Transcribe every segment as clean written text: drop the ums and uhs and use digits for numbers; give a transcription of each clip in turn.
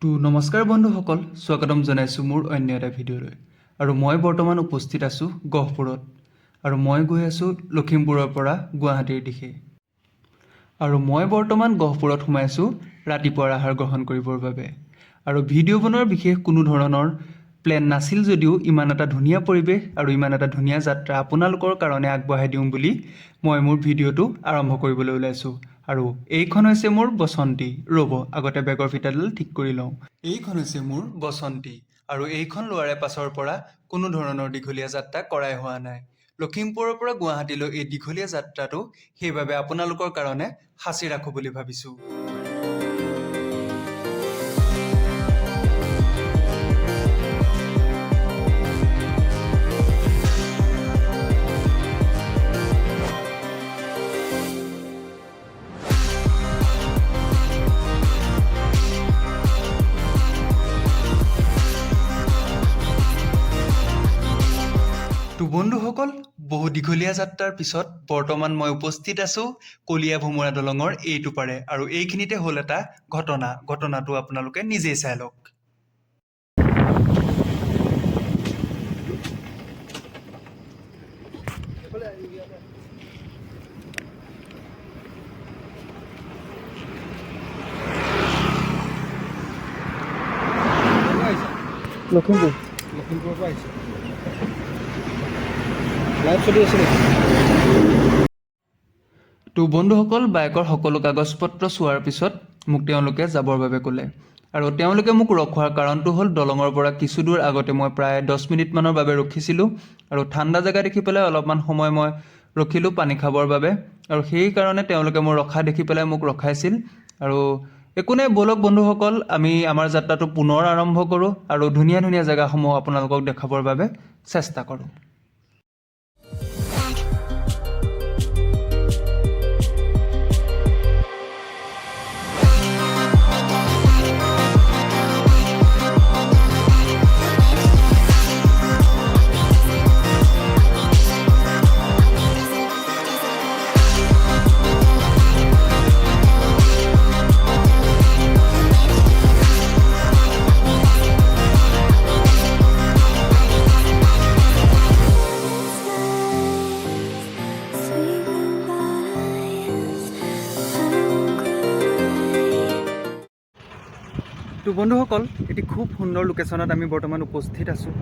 নমস্কাৰ বন্ধুসকল, স্বাগতম জনাইছোঁ মোৰ অন্য এটা ভিডিঅ'লৈ। আৰু মই বৰ্তমান উপস্থিত আছোঁ গহপুৰত, আৰু মই গৈ আছোঁ লখিমপুৰৰ পৰা গুৱাহাটীৰ দিশে। আৰু মই বৰ্তমান গহপুৰত সোমাইছোঁ ৰাতিপুৱাৰ আহাৰ গ্ৰহণ কৰিবৰ বাবে। আৰু ভিডিঅ' বনোৱাৰ বিশেষ কোনো ধৰণৰ প্লেন নাছিল যদিও ইমান এটা ধুনীয়া পৰিৱেশ আৰু ইমান এটা ধুনীয়া যাত্ৰা আপোনালোকৰ কাৰণে আগবঢ়াই দিওঁ বুলি মই মোৰ ভিডিঅ'টো আৰম্ভ কৰিবলৈ ওলাইছোঁ। আৰু এইখন হৈছে মোৰ বসন্তী। ৰ'ব, আগতে বেগৰ ফিটাডাল ঠিক কৰি লওঁ। এইখন হৈছে মোৰ বসন্তী, আৰু এইখন লোৱাৰে পাছৰ পৰা কোনো ধৰণৰ দীঘলীয়া যাত্ৰা কৰাই হোৱা নাই। লখিমপুৰৰ পৰা গুৱাহাটীলৈ এই দীঘলীয়া যাত্ৰাটো সেইবাবে আপোনালোকৰ কাৰণে সাঁচি ৰাখোঁ বুলি ভাবিছোঁ। বন্ধুসকল, বহু দীঘলীয়া যাত্ৰাৰ পিছত বৰ্তমান মই উপস্থিত আছোঁ কলীয়া ভোমোৰা দলঙৰ এইটো পাৰে, আৰু এইখিনিতে হ'ল এটা ঘটনাটো আপোনালোকে নিজেই চাই লওক। লখিমপুৰৰ পৰা আহিছে। লাইভ চলি আছে নেকি? বন্ধুসকল, বাইকৰ সকলো কাগজ পত্ৰ চোৱাৰ পিছত মোক তেওঁলোকে যাবৰ বাবে ক'লে। আৰু তেওঁলোকে মোক ৰখোৱাৰ কাৰণটো হ'ল দলঙৰ পৰা কিছু দূৰ আগতে মই প্ৰায় 10 মিনিটমানৰ বাবে ৰখিছিলোঁ, আৰু ঠাণ্ডা জেগা দেখি পেলাই অলপমান সময় মই ৰখিলোঁ পানী খাবৰ বাবে। আৰু সেইকাৰণে তেওঁলোকে মোৰ ৰখা দেখি পেলাই মোক ৰখাইছিল। আৰু একো নাই, ব'লক বন্ধুসকল, আমি আমাৰ যাত্ৰাটো পুনৰ আৰম্ভ কৰোঁ আৰু ধুনীয়া ধুনীয়া জেগাসমূহ আপোনালোকক দেখাবৰ বাবে চেষ্টা কৰোঁ। বন্ধুসকল, এটি খুব সুন্দৰ লোকেশ্যনত আমি বৰ্তমান উপস্থিত আছোঁ।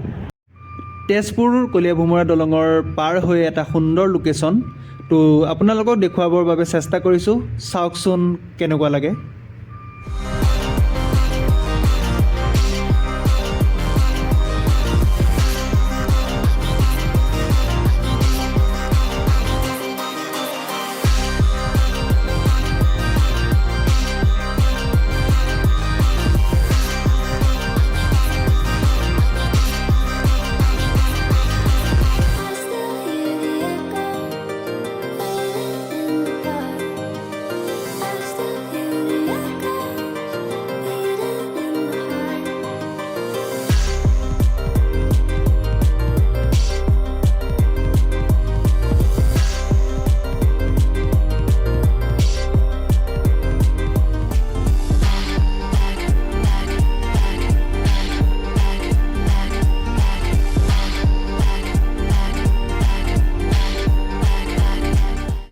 তেজপুৰ কলীয়া ভোমোৰা দলঙৰ পাৰ হৈ এটা সুন্দৰ লোকেশ্যন আপোনালোকক দেখুৱাবৰ বাবে চেষ্টা কৰিছোঁ। চাওকচোন কেনেকুৱা লাগে।